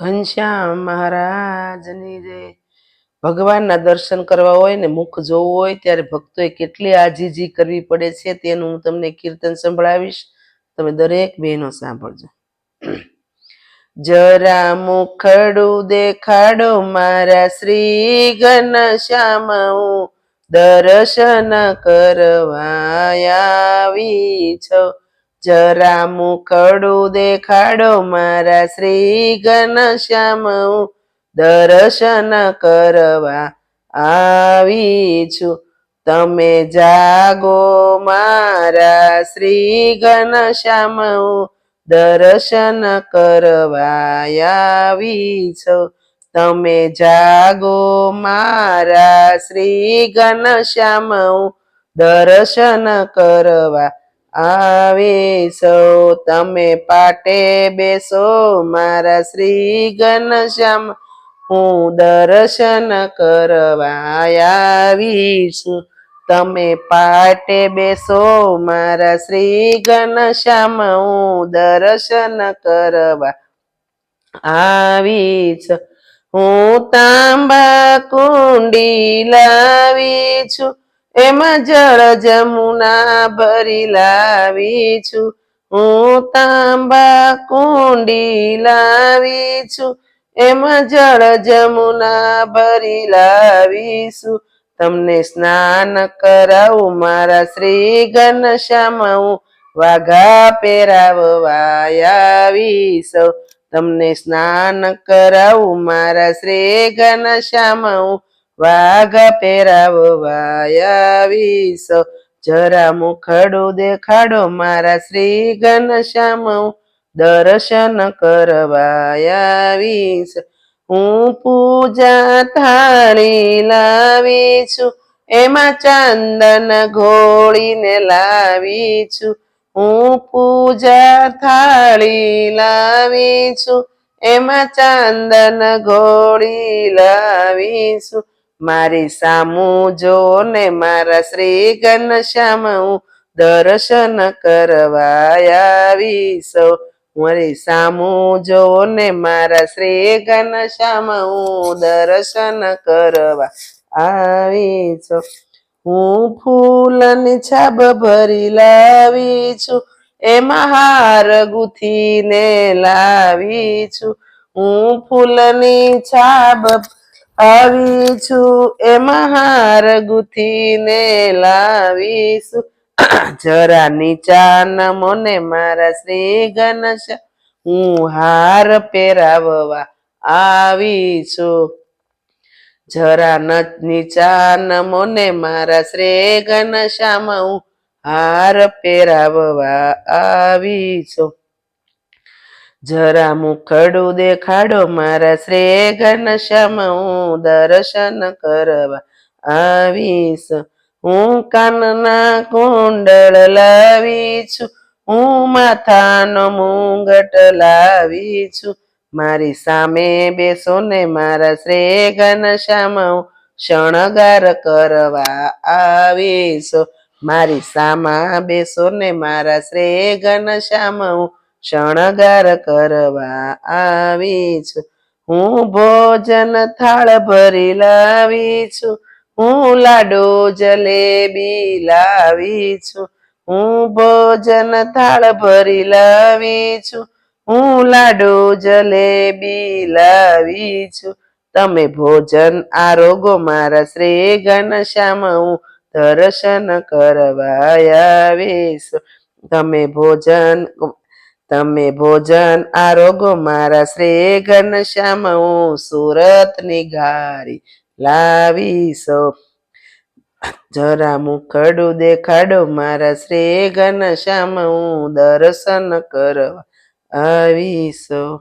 ઘનશ્યામ મહારાજની જય। ભગવાનના દર્શન કરવા હોય ને મુખ જોવું હોય ત્યારે ભક્તોએ કેટલી આજીજી કરવી પડે છે તેનું હું તમને કીર્તન સંભળાવીશ, તમે દરેક બહેનો સાંભળજો। જરા મુખડું દેખાડો મારા શ્રી ઘનશ્યામ, હું દર્શન કરવા આવી છું। જરા મુખડું દેખાડો મારા શ્રી ઘનશ્યામ, હું દર્શન કરવા આવી છું। તમે જાગો મારા શ્રી ઘનશ્યામ, હું દર્શન કરવા આવી છું। તમે જાગો મારા શ્રી ઘનશ્યામ, હું દર્શન કરવા આવે છો। તમે પાટે બેસો મારા શ્રી ઘનશ્યામ, હું દર્શન કરવા આવી છું। તમે પાટે બેસો મારા શ્રી ઘનશ્યામ, હું દર્શન કરવા આવી છું। હું તાંબા કુંડી લાવી છું, એમાં જળ જમુના ભરી લાવી છું। હું તાંબા કુંડી લાવી છું, એમાં જળ જમુના ભરી લાવીશું। તમને સ્નાન કરાવું મારા શ્રી ઘનશ્યામ, હું વાઘા પહેરાવવા આવીશું। તમને સ્નાન કરાવું મારા શ્રી ઘનશ્યામ, હું વાઘા પહેરાવવા આવીશું। જરા મુખડું દેખાડો મારા શ્રી ઘનશ્યામ, હું દર્શન કરવા આવીશ। હું પૂજા થાળી લાવી છું, એમાં ચંદન ઘોળીને લાવી છું। હું પૂજા થાળી લાવી છું, એમાં ચંદન ઘોળી લાવી છું। મારી સામું જો ને મારા શ્રી ઘનશ્યામ, હું દર્શન કરવા આવીશું। મારી સામું જો ને મારા શ્રી ઘનશ્યામ, હું દર્શન કરવા આવી છું। હું ફૂલની છાબ ભરી લાવી છું, એમાં હાર ગૂંથીને લાવી છું। હું ફૂલની છાબ આવી છું, એમાં હાર ગૂંથીને લાવીશું। જરા નીચા નમો ને મારા શ્રી ઘનશ્યામ, હું હાર પહેરાવવા આવી છું। જરા નીચા નમો ને મારા શ્રી ઘનશ્યામ, હું હાર પહેરાવવા આવી છું। જરા મુખડું દેખાડો મારા શ્રી ઘનશ્યામ, હું દર્શન કરવા આવીશ। હું કાનના કુંડળ લાવી છું, હું માથાનો મુંગટ લાવી છું। મારી સામે બેસો ને મારા શ્રી ઘનશ્યામ, હું શણગાર કરવા આવીશું। મારી સામા બેસો ને મારા શ્રી ઘનશ્યામ, હું શણગાર કરવા આવી છું। હું ભોજન થાળ ભરી લાવી છું, હું લાડુ જલેબી લાવી છું। હું ભોજન થાળ ભરી લાવી છું, હું લાડુ જલેબી લાવી છું। તમે ભોજન આરોગો મારા શ્રી ઘનશ્યામ, હું દર્શન કરવા આવીશું। તમે ભોજન આરોગો મારા શ્રી ઘનશ્યામ, હું સુરતની ઘારી લાવીશું। જરા મુખડું દેખાડો મારા શ્રી ઘનશ્યામ, હું દર્શન કરવા આવીશું।